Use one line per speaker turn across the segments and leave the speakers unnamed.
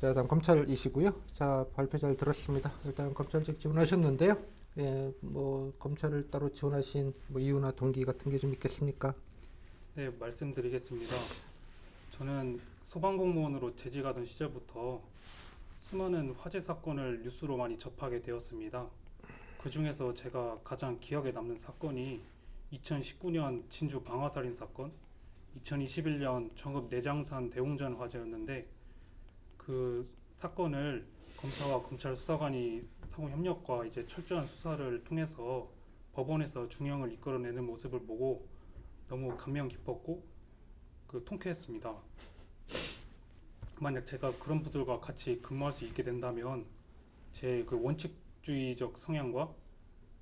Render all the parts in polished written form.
자, 다음 검찰이시고요. 자, 발표 잘 들었습니다. 일단 검찰직 지원하셨는데요. 예, 뭐 검찰을 따로 지원하신 뭐 이유나 동기 같은 게 좀 있겠습니까?
네, 말씀드리겠습니다. 저는 소방공무원으로 재직하던 시절부터 수많은 화재 사건을 뉴스로 많이 접하게 되었습니다. 그 중에서 제가 가장 기억에 남는 사건이 2019년 진주 방화살인 사건, 2021년 정읍 내장산 대웅전 화재였는데 그 사건을 검사와 검찰 수사관이 상호 협력과 이제 철저한 수사를 통해서 법원에서 중형을 이끌어내는 모습을 보고 너무 감명 깊었고 통쾌했습니다. 만약 제가 그런 분들과 같이 근무할 수 있게 된다면 제 그 원칙주의적 성향과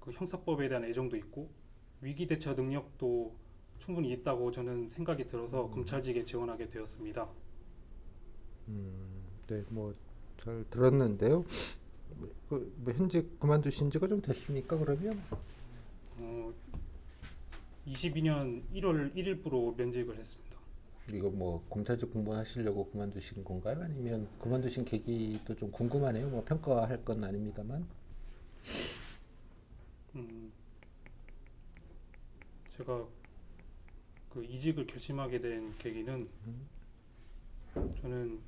그 형사법에 대한 애정도 있고 위기 대처 능력도 충분히 있다고 저는 생각이 들어서 검찰직에 지원하게 되었습니다.
네, 뭐 잘 들었는데요. 뭐 현직 그만두신 지가 좀 됐습니까? 그러면?
어, 22년 1월 1일부로 면직을 했습니다.
이거 뭐 검찰직 공부하시려고 그만두신 건가요? 아니면 그만두신 계기도 좀 궁금하네요. 뭐 평가할 건 아닙니다만.
음, 제가 그 이직을 결심하게 된 계기는 저는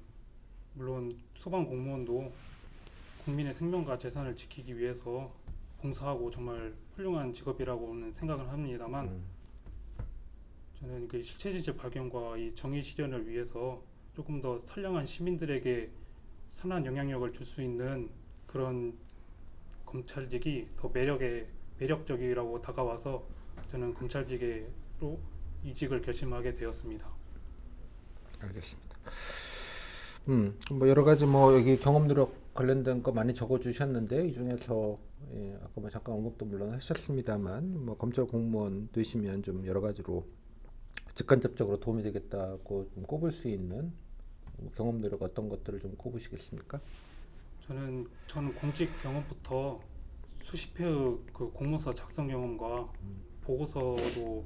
물론 소방 공무원도 국민의 생명과 재산을 지키기 위해서 봉사하고 정말 훌륭한 직업이라고는 생각을 합니다만 저는 그 실체지질 발견과 이 정의 실현을 위해서 조금 더 선량한 시민들에게 선한 영향력을 줄 수 있는 그런 검찰직이 더 매력적이라고 다가와서 저는 검찰직으로 이직을 결심하게 되었습니다.
알겠습니다. 뭐 여러 가지 뭐 여기 경험 누력 관련된 거 많이 적어 주셨는데 이 중에서 예, 아까 뭐 잠깐 언급도 물론 하셨습니다만 뭐 검찰 공무원 되시면 좀 여러 가지로 직간접적으로 도움이 되겠다고 좀 꼽을 수 있는 뭐 경험 누력 어떤 것들을 좀 꼽으시겠습니까?
저는 공직 경험부터 수십 회의 그 공문서 작성 경험과 보고서도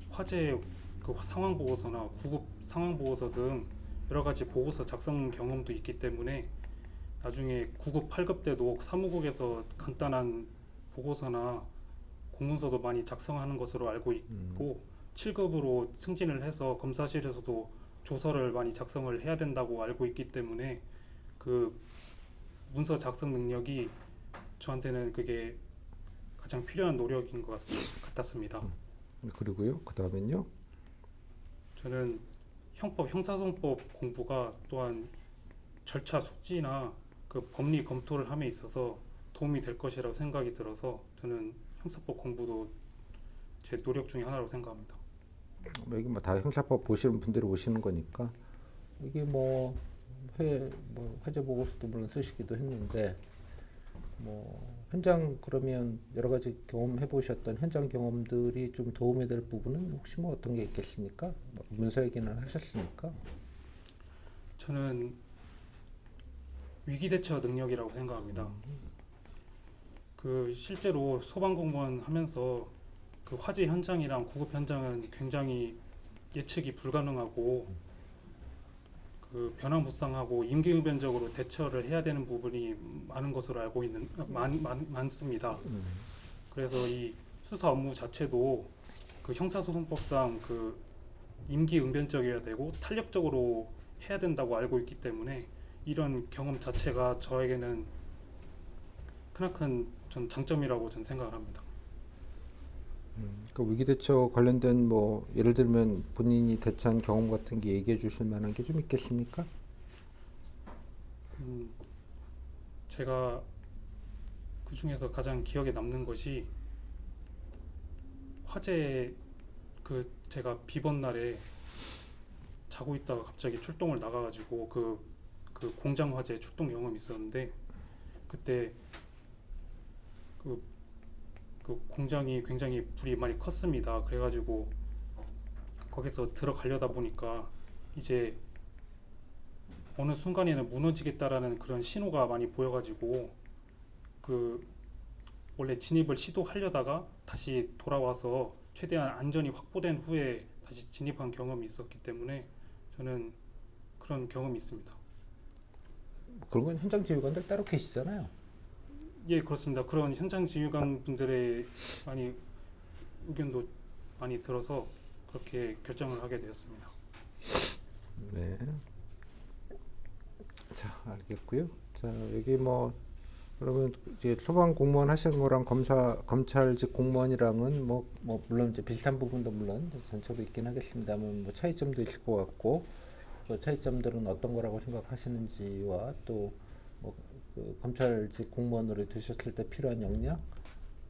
화재 그 상황 보고서나 구급 상황 보고서 등 여러 가지 보고서 작성 경험도 있기 때문에 나중에 9급, 8급 때도 사무국에서 간단한 보고서나 공문서도 많이 작성하는 것으로 알고 있고 7급으로 승진을 해서 검사실에서도 조서를 많이 작성을 해야 된다고 알고 있기 때문에 그 문서 작성 능력이 저한테는 그게 가장 필요한 노력인 것 같았습니다.
그리고요. 그다음엔요.
저는 형사소송법 공부가 또한 절차 숙지나 그 법리 검토를 함에 있어서 도움이 될 것이라고 생각이 들어서 저는 형사법 공부도 제 노력 중에 하나로 생각합니다.
뭐 여기 뭐 다 형사법 보시는 분들이 오시는 거니까 이게 뭐 화재 보고서도 물론 쓰시기도 했는데 뭐 현장 그러면 여러 가지 경험해 보셨던 현장 경험들이 좀 도움이 될 부분은 혹시 뭐 어떤 게 있겠습니까? 뭐 문서 얘기는 하셨으니까.
저는 위기 대처 능력이라고 생각합니다. 그 실제로 소방공무원 하면서 그 화재 현장이랑 구급 현장은 굉장히 예측이 불가능하고 그 변화무쌍하고 임기응변적으로 대처를 해야 되는 부분이 많은 것으로 알고 있는 많습니다. 그래서 이 수사 업무 자체도 그 형사소송법상 그 임기응변적이어야 되고 탄력적으로 해야 된다고 알고 있기 때문에 이런 경험 자체가 저에게는 크나큰 전 장점이라고 전 생각을 합니다.
그 위기 대처 관련된 뭐 예를 들면 본인이 대처한 경험 같은 게 얘기해 주실 만한 게 좀 있겠습니까?
음, 제가 그 중에서 가장 기억에 남는 것이 화재 그 제가 비번 날에 자고 있다가 갑자기 출동을 나가가지고 그 공장 화재 출동 경험이 있었는데 그때 그, 그 공장이 굉장히 불이 많이 컸습니다. 그래가지고 거기서 들어가려다 보니까 이제 어느 순간에는 무너지겠다라는 그런 신호가 많이 보여가지고 그 원래 진입을 시도하려다가 다시 돌아와서 최대한 안전이 확보된 후에 다시 진입한 경험이 있었기 때문에 저는 그런 경험이 있습니다.
그런 건 현장 지휘관들 따로 계시잖아요.
예, 그렇습니다. 그런 현장 지휘관 분들의 많이 의견도 많이 들어서 그렇게 결정을 하게 되었습니다.
네. 자, 알겠고요. 자, 여기 뭐 그러면 이제 소방 공무원 하신 거랑 검찰직 공무원이랑은 뭐 물론 이제 비슷한 부분도 물론 전체로 있긴 하겠습니다만 뭐 차이점도 있을 것 같고 그 차이점들은 어떤 거라고 생각하시는지와 또 뭐 그 검찰직 공무원으로 되셨을 때 필요한 역량,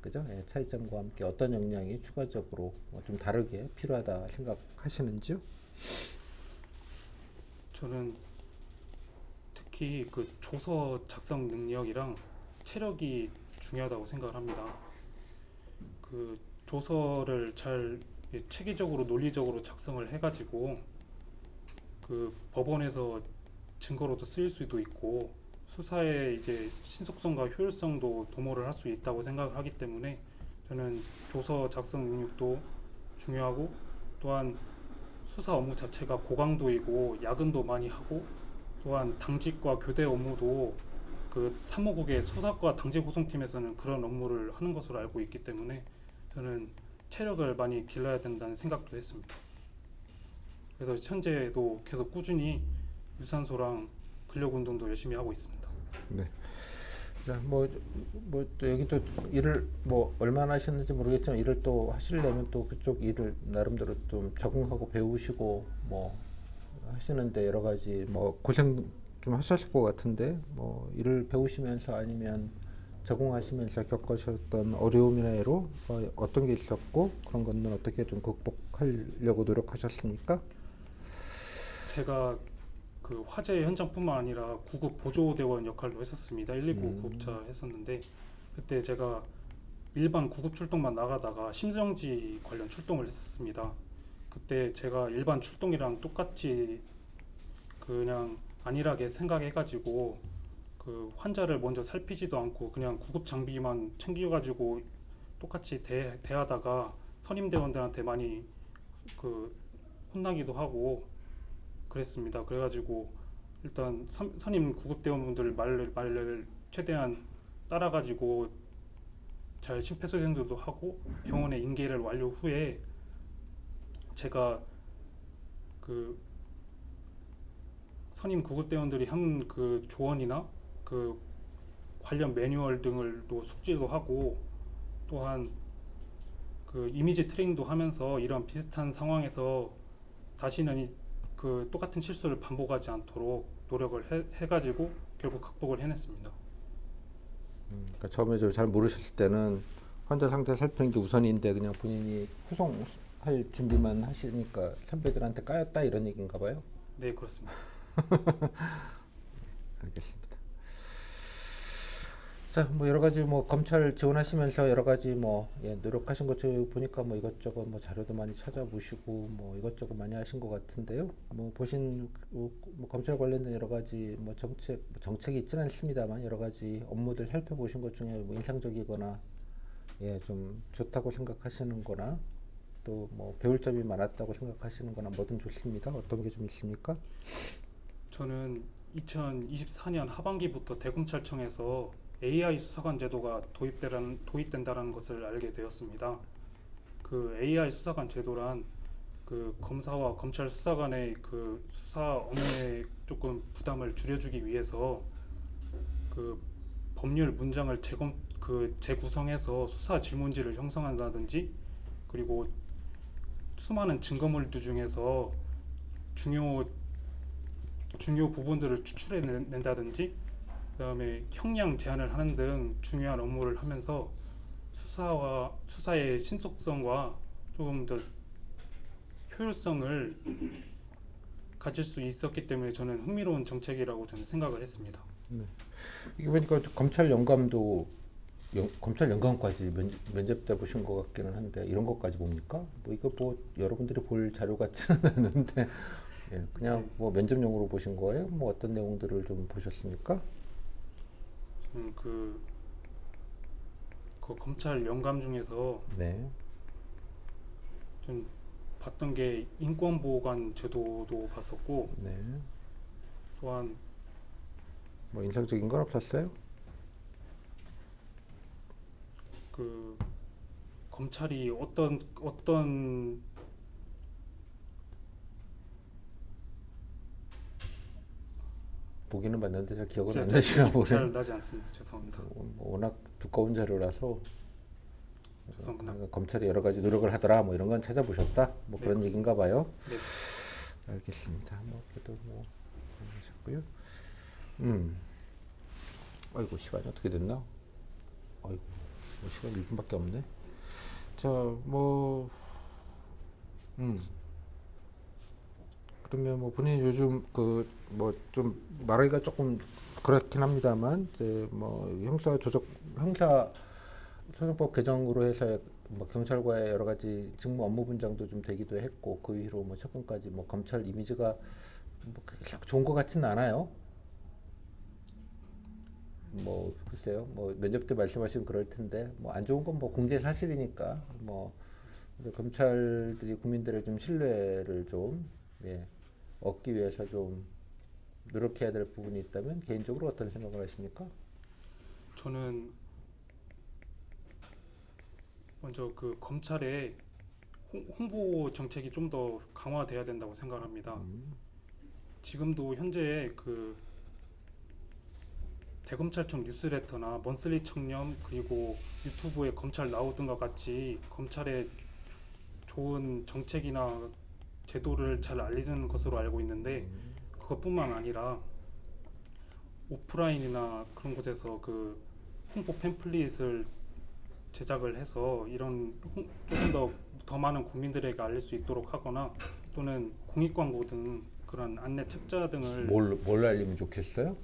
그죠? 예, 차이점과 함께 어떤 역량이 추가적으로 뭐좀 다르게 필요하다 생각하시는지요?
저는 특히 그 조서 작성 능력이랑 체력이 중요하다고 생각을 합니다. 그 조서를 잘 체계적으로 논리적으로 작성을 해가지고 그 법원에서 증거로도 쓰일 수도 있고 수사의 이제 신속성과 효율성도 도모를 할 수 있다고 생각을 하기 때문에 저는 조서 작성 능력도 중요하고 또한 수사 업무 자체가 고강도이고 야근도 많이 하고 또한 당직과 교대 업무도 그 사무국의 수사과 당직 호송팀에서는 그런 업무를 하는 것으로 알고 있기 때문에 저는 체력을 많이 길러야 된다는 생각도 했습니다. 그래서 현재도 계속 꾸준히 유산소랑 근력 운동도 열심히 하고 있습니다.
네. 자, 또 여기 또 일을 뭐 얼마나 하셨는지 모르겠지만 일을 또 하시려면 또 그쪽 일을 나름대로 좀 적응하고 배우시고 뭐 하시는데 여러 가지 뭐 고생 좀 하셨을 것 같은데 뭐 일을 배우시면서 아니면 적응하시면서 겪으셨던 어려움이나 애로 어떤 게 있었고 그런 거는 어떻게 좀 극복하려고 노력하셨습니까?
제가 그 화재 현장뿐만 아니라 구급 보조대원 역할도 했었습니다. 119 구급차 했었는데 그때 제가 일반 구급 출동만 나가다가 심정지 관련 출동을 했었습니다. 그때 제가 일반 출동이랑 똑같이 그냥 안일하게 생각해가지고 그 환자를 먼저 살피지도 않고 그냥 구급 장비만 챙겨가지고 똑같이 대하다가 선임대원들한테 많이 그 혼나기도 하고 그랬습니다. 그래가지고 일단 선임 구급대원분들 말을 최대한 따라가지고 잘 심폐소생술도 하고 병원에 인계를 완료 후에 제가 그 선임 구급대원들이 한 그 조언이나 그 관련 매뉴얼 등을 또 숙지도 하고 또한 그 이미지 트레이닝도 하면서 이런 비슷한 상황에서 다시는 그 똑같은 실수를 반복하지 않도록 노력을 해가지고 결국 극복을 해냈습니다.
그러니까 처음에 좀 잘 모르셨을 때는 환자 상태 살피는 게 우선인데 그냥 본인이 후송할 준비만 하시니까 선배들한테 까였다 이런 얘기인가 봐요.
네, 그렇습니다.
알겠습니다. 자, 뭐 여러 가지 뭐 검찰 지원하시면서 여러 가지 뭐 노력하신 것 중에 보니까 뭐 이것저것 뭐 자료도 많이 찾아보시고 뭐 이것저것 많이 하신 것 같은데요. 뭐 보신 뭐 검찰 관련된 여러 가지 뭐 정책이 있지는 않습니다만 여러 가지 업무들 살펴보신 것 중에 뭐 인상적이거나 좀 좋다고 생각하시는거나 또 뭐 배울 점이 많았다고 생각하시는거나 뭐든 좋습니다. 어떤 게 좀 있습니까?
저는 2024년 하반기부터 대검찰청에서 AI 수사관 제도가 도입된다는 것을 알게 되었습니다. 그 AI 수사관 제도란 그 검사와 검찰 수사관의 그 수사 업무의 조금 부담을 줄여주기 위해서 그 법률 문장을 재구성해서 수사 질문지를 형성한다든지 그리고 수많은 증거물들 중에서 중요 부분들을 추출해 낸다든지 그다음에 형량 제한을 하는 등 중요한 업무를 하면서 수사의 신속성과 조금 더 효율성을 가질 수 있었기 때문에 저는 흥미로운 정책이라고 저는 생각을 했습니다.
이게 보니까 검찰 연감도 검찰 연감까지 면접대 보신 것 같기는 한데 이런 것까지 봅니까? 뭐 이거 뭐 여러분들이 볼 자료 같지는 않은데 그냥
네,
뭐 면접용으로 보신 거예요? 뭐 어떤 내용들을 좀 보셨습니까?
저는 그 검찰 연감 중에서
네,
좀 봤던 게 인권보호관 제도도 봤었고
네,
또한
뭐 인상적인 건 없었어요?
그 검찰이 어떤
보기는 봤는데 잘 기억은
제-
안
제
나시나
기억이 잘
보네.
나지 않습니다. 죄송합니다.
워낙 두꺼운 자료라서
죄송합니다.
검찰이 여러 가지 노력을 하더라 뭐 이런 건 찾아보셨다 뭐
네,
그런
그렇습니다.
얘기인가 봐요.
네.
알겠습니다. 뭐 그래도 뭐 하셨고요. 아이고 시간이 어떻게 됐나? 아이고 뭐 시간 1분밖에 없네. 자, 뭐 그러면 뭐 본인 요즘 그 뭐 좀 말하기가 조금 그렇긴 합니다만 이제 뭐 형사 소송법 개정으로 해서 뭐 경찰과의 여러 가지 직무 업무 분장도 좀 되기도 했고 그 이후로 뭐 최근까지 뭐 검찰 이미지가 뭐 그렇게 썩 좋은 것 같지는 않아요. 뭐 글쎄요. 뭐 면접 때 말씀하신 그럴 텐데 뭐 안 좋은 건 뭐 공개 사실이니까 뭐 그래서 검찰들이 국민들의 좀 신뢰를 좀 예, 얻기 위해서 좀 노력해야 될 부분이 있다면 개인적으로 어떤 생각을 하십니까?
저는 먼저 그 검찰의 홍보 정책이 좀 더 강화돼야 된다고 생각합니다. 지금도 현재 그 대검찰청 뉴스레터나 먼슬리 청렴 그리고 유튜브에 검찰 나오던 것 같이 검찰의 좋은 정책이나 제도를 잘 알리는 것으로 알고 있는데 그것뿐만 아니라 오프라인이나 그런 곳에서 그 홍보 팸플릿을 제작을 해서 이런 조금 더 많은 국민들에게 알릴 수 있도록 하거나 또는 공익 광고 등 그런 안내 책자 등을
뭘 알리면 좋겠어요?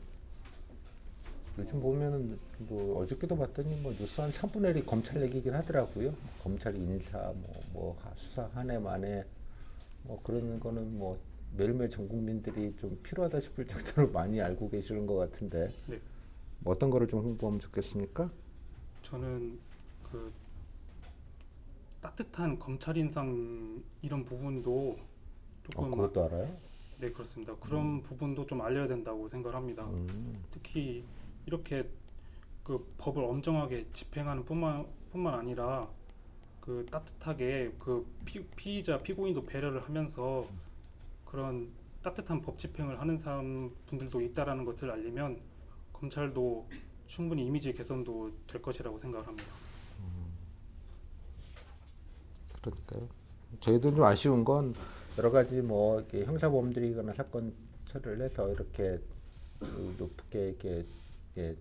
요즘 보면은 뭐 어저께도 봤더니 뭐 뉴스 한 3분의 1이 검찰 얘기긴 하더라고요. 검찰 인사 뭐 수사 한 해 만에 뭐 그런 거는 뭐 매일매일 전 국민들이 좀 필요하다 싶을 정도로 많이 알고 계시는 것 같은데
네,
뭐 어떤 거를 좀 홍보하면 좋겠습니까?
저는 그 따뜻한 검찰 인상 이런 부분도 조금
그것도 알아요?
네 그렇습니다. 그런 부분도 좀 알려야 된다고 생각합니다. 특히 이렇게 그 법을 엄정하게 집행하는 뿐만 아니라 그 따뜻하게 그 피의자 피고인도 배려를 하면서 그런 따뜻한 법 집행을 하는 사람 분들도 있다라는 것을 알리면 검찰도 충분히 이미지 개선도 될 것이라고 생각을 합니다.
그러니까요. 저희도 좀 아쉬운 건 여러 가지 뭐 이렇게 형사범들이거나 사건 처리를 해서 이렇게 높게 이렇게 예,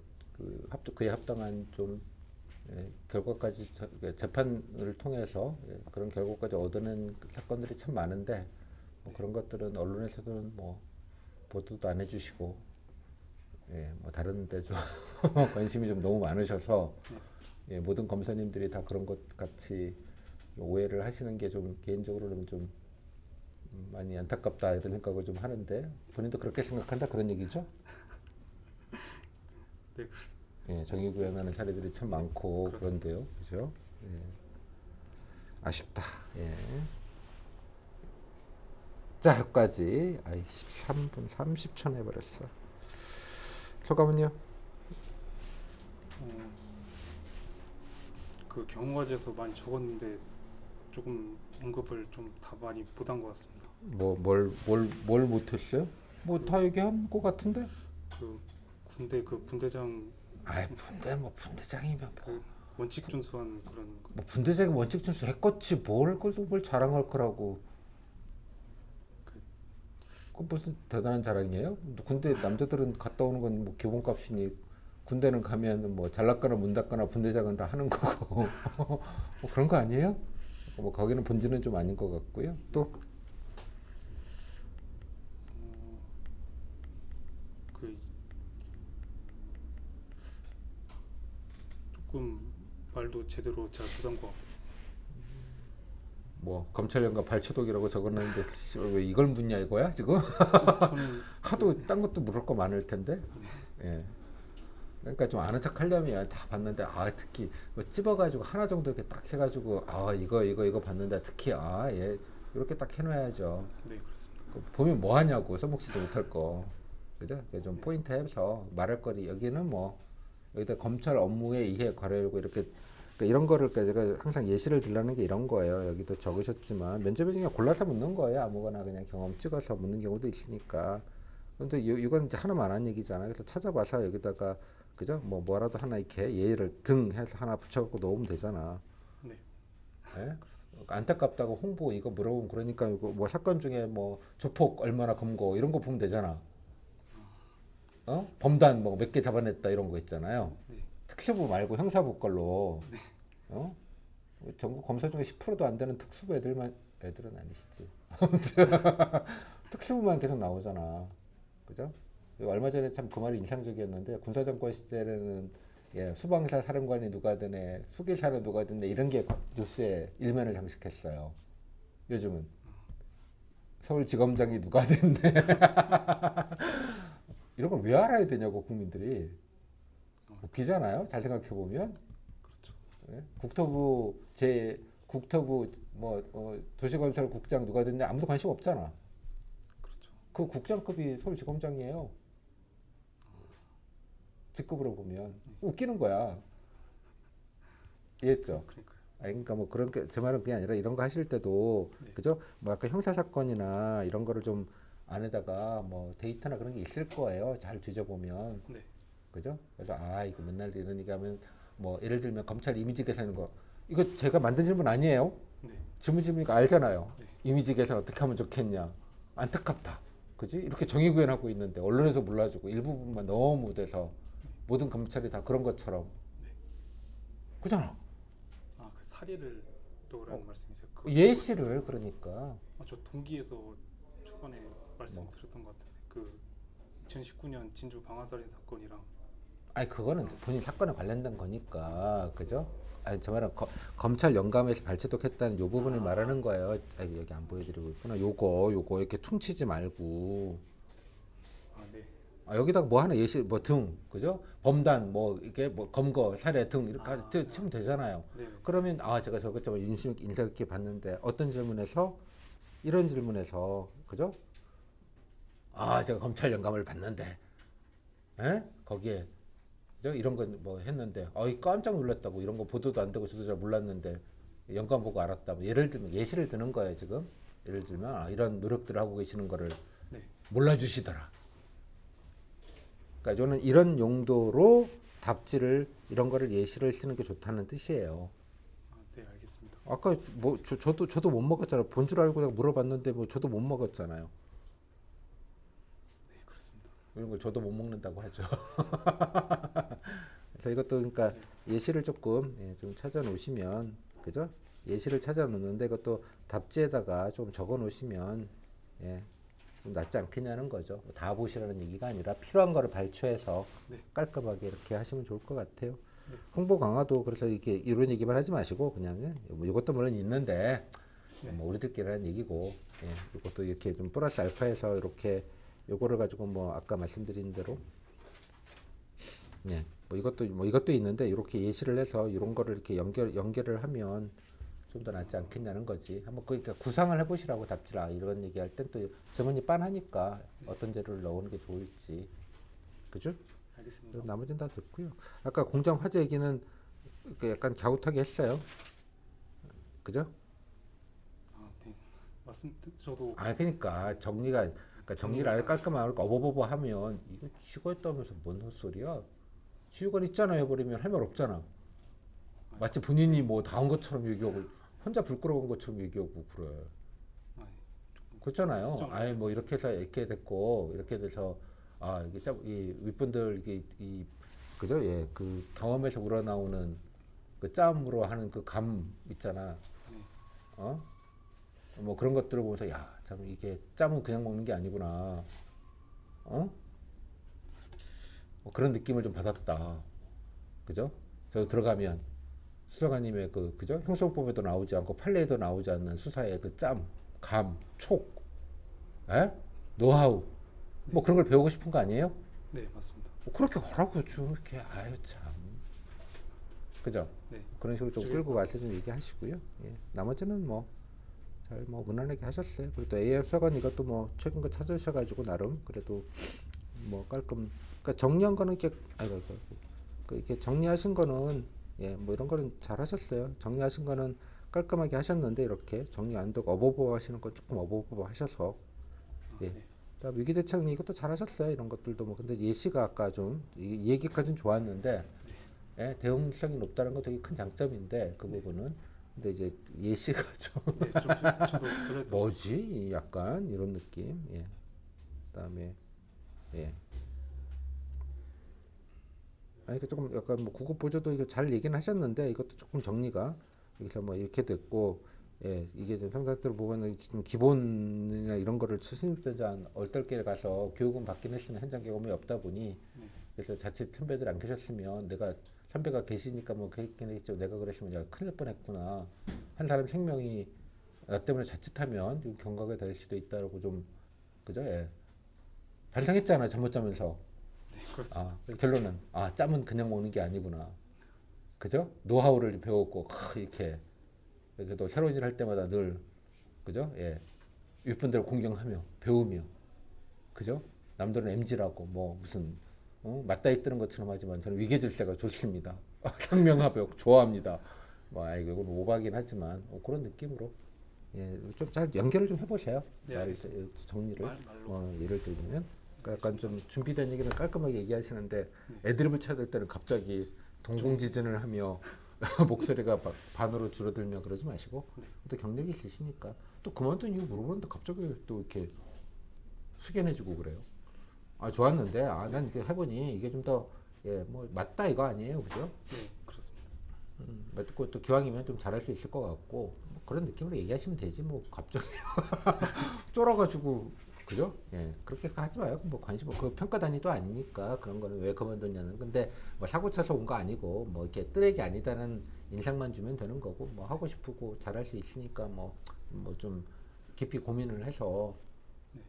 그에 합당한 좀 결과까지 재판을 통해서 그런 결과까지 얻어낸 사건들이 참 많은데 뭐 그런 것들은 언론에서는 뭐 보도도 안 해주시고 뭐 다른데 좀 관심이 좀 너무 많으셔서 모든 검사님들이 다 그런 것 같이 오해를 하시는 게 좀 개인적으로는 좀 많이 안타깝다 이런 생각을 좀 하는데 본인도 그렇게 생각한다 그런 얘기죠?
네 그렇습니다.
정의 구현하는 사례들이 참 많고
그렇습니다.
그런데요, 그죠? 아쉽다. 자, 여기까지 13분 30초 내버렸어. 소감은요?
그 경호과제에서 많이 적었는데 조금 언급을 좀 다 많이 못한 것 같습니다.
뭘 못했어요? 뭐 다 얘기한 것 같은데?
그 군대 그 분대장
분대장이면
원칙 준수한 그런
뭐 분대장이 원칙 준수 했겠지 뭘 자랑할 거라고. 그 무슨 대단한 자랑이에요? 군대 남자들은 갔다 오는 건 뭐 기본값이니 군대는 가면 뭐 잘났거나 문 닫거나 분대장은 다 하는 거고 뭐 그런 거 아니에요? 뭐 거기는 본질은 좀 아닌 것 같고요. 또
그 조금 말도 제대로 잘 못한 것 같고
뭐 검찰연가 발초독이라고 적었는데 왜 이걸 묻냐 이거야 지금?
저는
하도 딴 것도 물을 거 많을 텐데. 예. 그러니까 좀 아는 척 하려면 다 봤는데 특히 뭐 찝어가지고 하나 정도 이렇게 딱 해가지고 이거 봤는데 특히 이렇게 딱 해놔야죠.
네 그렇습니다.
보면 뭐 하냐고 써먹지도 못할 거. 그죠? 좀 포인트해서 말할 거리 여기는 뭐 여기다 검찰 업무에 의해 가려고 이렇게 그러니까 이런 거를 그러니까 제가 항상 예시를 들라는 게 이런 거예요. 여기도 적으셨지만 면접에 그냥 골라서 묻는 거예요. 아무거나 그냥 경험 찍어서 묻는 경우도 있으니까. 근데 이건 이제 하나만 안 얘기잖아요. 그래서 찾아봐서 여기다가 그죠? 뭐라도 하나 이렇게 예를 등 해서 하나 붙여갖고 넣으면 되잖아.
네.
예? 안타깝다고 홍보 이거 물어보면 그러니까 이거 뭐 사건 중에 뭐 조폭 얼마나 검거 이런 거 보면 되잖아. 범단 뭐 몇 개 잡아냈다 이런 거 있잖아요.
네.
특수부 말고 형사부 걸로. 어? 전국 검사 중에 10%도 안 되는 특수부 애들은 아니시지. 특수부만 계속 나오잖아. 그죠? 얼마 전에 참 그 말이 인상적이었는데 군사정권 시대에는 수방사 사령관이 누가 되네, 수기사는 누가 되네 이런 게 뉴스에 일면을 장식했어요. 요즘은 서울지검장이 누가 됐네 이런 걸 왜 알아야 되냐고 국민들이. 웃기잖아요. 잘 생각해 보면.
그렇죠.
국토부 도시건설국장 누가 됐네 아무도 관심 없잖아.
그렇죠.
그 국장급이 서울지검장이에요. 직급으로 보면 웃기는 거야. 이해했죠?
그러니까요.
그러니까 뭐 그런 게 제 말은 그게 아니라 이런 거 하실 때도 그죠? 뭐 아까 형사 사건이나 이런 거를 좀 안에다가 뭐 데이터나 그런 게 있을 거예요. 잘 뒤져보면.
네.
그죠? 그래서 이거 맨날 이런 얘기하면 뭐 예를 들면 검찰 이미지 개선하는 거 이거 제가 만든 질문 아니에요.
네.
질문이니까 알잖아요.
네.
이미지 개선 어떻게 하면 좋겠냐. 안타깝다. 그지? 이렇게 정의 구현하고 있는데 언론에서 몰라주고 일부분만 너무 묻어서 모든 검찰이 다 그런 것처럼.
네.
그잖아.
그 사례를 넣으라는 말씀이세요?
예시를 그러니까.
저 동기에서 초반에 말씀드렸던 것 같은데 그 2019년 진주 방아살인 사건이랑
그거는 본인 사건에 관련된 거니까. 그죠? 저 말은 검찰 영감에서 발췌독했다는 요 부분을 말하는 거예요. 여기 안 보여드리고 있구나. 요거 이렇게 퉁치지 말고.
네.
여기다가 뭐 하나 예시 뭐 등 그죠? 범단 뭐 이게 뭐 검거 사례 등 이렇게 치면 되잖아요.
네.
그러면 제가 저것저것 인상 깊게 봤는데 어떤 질문에서 이런 질문에서 그죠? 제가 검찰 영감을 받는데 거기에 그죠? 이런 거 뭐 했는데 깜짝 놀랐다고 이런 거 보도도 안 되고 저도 잘 몰랐는데 영감 보고 알았다. 뭐 예를 들면 예시를 드는 거예요 지금. 예를 들면 이런 노력들을 하고 계시는 거를
네.
몰라주시더라. 그러니까 저는 이런 용도로 답지를 이런 거를 예시를 쓰는 게 좋다는 뜻이에요.
네, 알겠습니다.
아까 뭐 저도 못 먹었잖아요. 본 줄 알고 내가 물어봤는데 뭐 저도 못 먹었잖아요.
네, 그렇습니다.
이런 걸 저도 못 먹는다고 하죠. 그래서 이것도 그러니까 예시를 조금 좀 찾아 놓으시면 그죠? 예시를 찾아 놓는데 그것도 답지에다가 좀 적어 놓으시면 좀 낫지 않겠냐는 거죠. 다 보시라는 얘기가 아니라 필요한 거를 발췌해서 깔끔하게 이렇게 하시면 좋을 것 같아요. 홍보 강화도 그래서 이렇게 이런 얘기만 하지 마시고 그냥 뭐 이것도 물론 있는데 뭐 우리들끼리 하는 얘기고 이것도 이렇게 좀 플러스 알파해서 이렇게 요거를 가지고 뭐 아까 말씀드린 대로 뭐 이것도 있는데 이렇게 예시를 해서 이런 거를 이렇게 연결을 하면 좀 더 낫지 않겠냐는 거지. 한번 그러니까 구상을 해보시라고 답지라 이런 얘기할 땐 또 질문이 빤하니까 어떤 재료를 넣는 게 좋을지. 그죠?
알겠습니다.
나머지는 다 됐고요. 아까 공장 화재 얘기는 약간 갸웃하게 했어요. 그죠?
네. 저도
그러니까 정리를 아예 깔끔하게 어버버버 하면 이거 취고했다면서 뭔 헛소리야? 취고가 있잖아 해버리면 할 말 없잖아. 마치 본인이 뭐 다 한 것처럼 얘기하고 혼자 불 끌어온 것처럼 얘기하고 그래. 그렇잖아요. 뭐 이렇게 해서 이렇게 됐고 이렇게 돼서 이게 이 윗분들 이게 그죠? 그 경험에서 우러나오는 그 짬으로 하는 그 감 있잖아. 뭐 그런 것들을 보면서 참 이게 짬은 그냥 먹는 게 아니구나. 뭐 그런 느낌을 좀 받았다. 그죠? 저 들어가면 수사관님의 그죠? 형사법에도 나오지 않고 판례에도 나오지 않는 수사의 그 짬, 감, 촉, 노하우, 뭐 그런 걸 배우고 싶은 거 아니에요?
네, 맞습니다.
그렇게 하라고 좀 이렇게 참, 그죠?
네.
그런 식으로 좀 끌고 가서 좀 얘기하시고요. 나머지는 뭐 잘 뭐 무난하게 하셨어요. 그리고 또 AF 사관 이것도 뭐 최근 거 찾으셔가지고 나름 그래도 뭐 깔끔. 그러니까 정리한 거는 이렇게 이렇게 정리하신 거는 예, 뭐 이런 거는 잘 하셨어요. 정리하신 거는 깔끔하게 하셨는데 이렇게 정리 안 되고 어버버 하시는 건 조금 어버버 하셔서 예.
네.
그다음 위기대책 이것도 잘 하셨어요. 이런 것들도 뭐 근데 예시가 아까 좀 이 얘기까지는 좋았는데 예, 대응성이 높다는 건 되게 큰 장점인데 그 부분은 근데 이제 예시가 좀
네, 좀 저도 그랬던 것
뭐지? 약간 이런 느낌. 예. 그다음에 예. 아니 그 조금 약간 뭐 구급 보조도 이거 잘 얘기는 하셨는데 이것도 조금 정리가 여기서 뭐 이렇게 됐고 예 이게 좀 생각대로 보면은 좀 기본이나 이런 거를 신입사자 얼떨결에 가서 교육은 받긴 했으면 현장 경험이 없다 보니
네.
그래서 자칫 선배들 안 계셨으면 내가 선배가 계시니까 뭐 그랬긴 했죠. 내가 그랬으면 야 큰일 날 뻔했구나. 한 사람 생명이 나 때문에 자칫하면 좀 경각이 될 수도 있다라고 좀 그죠? 예. 반성했잖아 잘못 자면서.
네, 그렇습니다.
결론은 짬은 그냥 먹는 게 아니구나. 그죠? 노하우를 배웠고 이렇게 그래도 새로운 일 할 때마다 늘 그죠? 예. 윗분들을 공경하며 배우며 그죠? 남들은 MG라고 뭐 무슨 맞다 있드는 것처럼 하지만 저는 위계질서가 좋습니다. 혁명하벽 좋아합니다. 뭐 이거 오바긴 하지만 그런 느낌으로 예, 좀 잘 연결을 좀 해보세요.
네, 알겠습니다.
정리를
말로.
예를 들면 그러니까 약간 좀 준비된 얘기는 깔끔하게 얘기하시는데
네.
애드립을 쳐야 될 때는 갑자기 동공지진을 하며 목소리가 반으로 줄어들며 그러지 마시고
네.
또 경력이 있으시니까 또 그만둔 이유 물어보는데 갑자기 또 이렇게 숙연해지고 그래요. 좋았는데 난 이렇게 해보니 이게 좀 더 예, 뭐 맞다 이거 아니에요, 그죠?
네, 그렇습니다.
맞고 또 기왕이면 좀 잘할 수 있을 것 같고 뭐 그런 느낌으로 얘기하시면 되지 뭐 갑자기 쫄아가지고 그죠? 예 그렇게 하지 마요. 뭐 관심 그 평가 단위도 아니니까 그런 거는 왜 그만뒀냐는 근데 뭐 사고 쳐서 온 거 아니고 뭐 이렇게 뜨레기 아니다는 인상만 주면 되는 거고 뭐 하고 싶고 잘할 수 있으니까 뭐 좀 깊이 고민을 해서
네.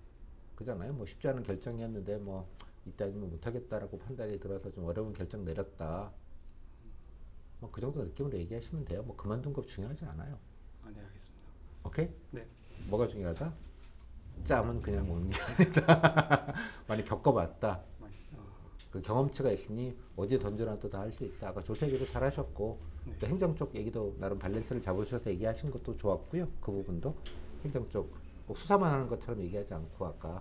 그잖아요. 뭐 쉽지 않은 결정이었는데 뭐 이따 아니면 못하겠다라고 판단이 들어서 좀 어려운 결정 내렸다. 뭐 그 정도 느낌으로 얘기하시면 돼요. 뭐 그만둔 거 중요하지 않아요.
네, 알겠습니다.
오케이?
네.
뭐가 중요하다? 짬은 그냥 먹는 게 아니다. 많이 겪어봤다. 그 경험치가 있으니 어디에 던져놔도 다 할 수 있다. 아까 조세 얘기도 잘 하셨고
네.
또 행정 쪽 얘기도 나름 밸런스를 잡으셔서 얘기하신 것도 좋았고요. 그 부분도 행정 쪽 꼭 수사만 하는 것처럼 얘기하지 않고 아까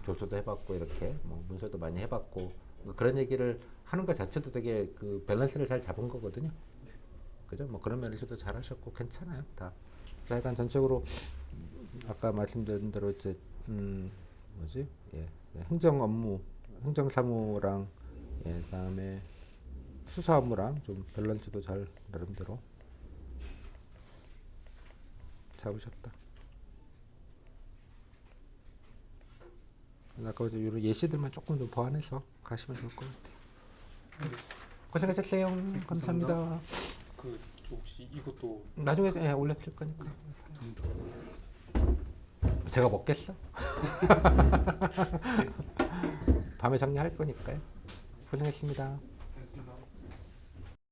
조조도 해봤고 이렇게 뭐 문서도 많이 해봤고 뭐 그런 얘기를 하는 것 자체도 되게 그 밸런스를 잘 잡은 거거든요.
네.
그죠? 뭐 그런 면에서도 잘 하셨고 괜찮아요. 다. 자, 일단 전체적으로 아까 말씀드린 대로 이제 뭐지? 예, 행정 업무, 행정 사무랑 예, 그다음에 수사 업무랑 좀 밸런스도 잘 나름대로 잡으셨다. 아까 이제 이런 예시들만 조금 더 보완해서 가시면 좋을 것 같아요. 고생하셨어요. 감사합니다.
그 혹시 이것도
나중에 예, 올려드릴 거니까. 제가 먹겠어? 밤에 정리할 거니까요. 고생했습니다.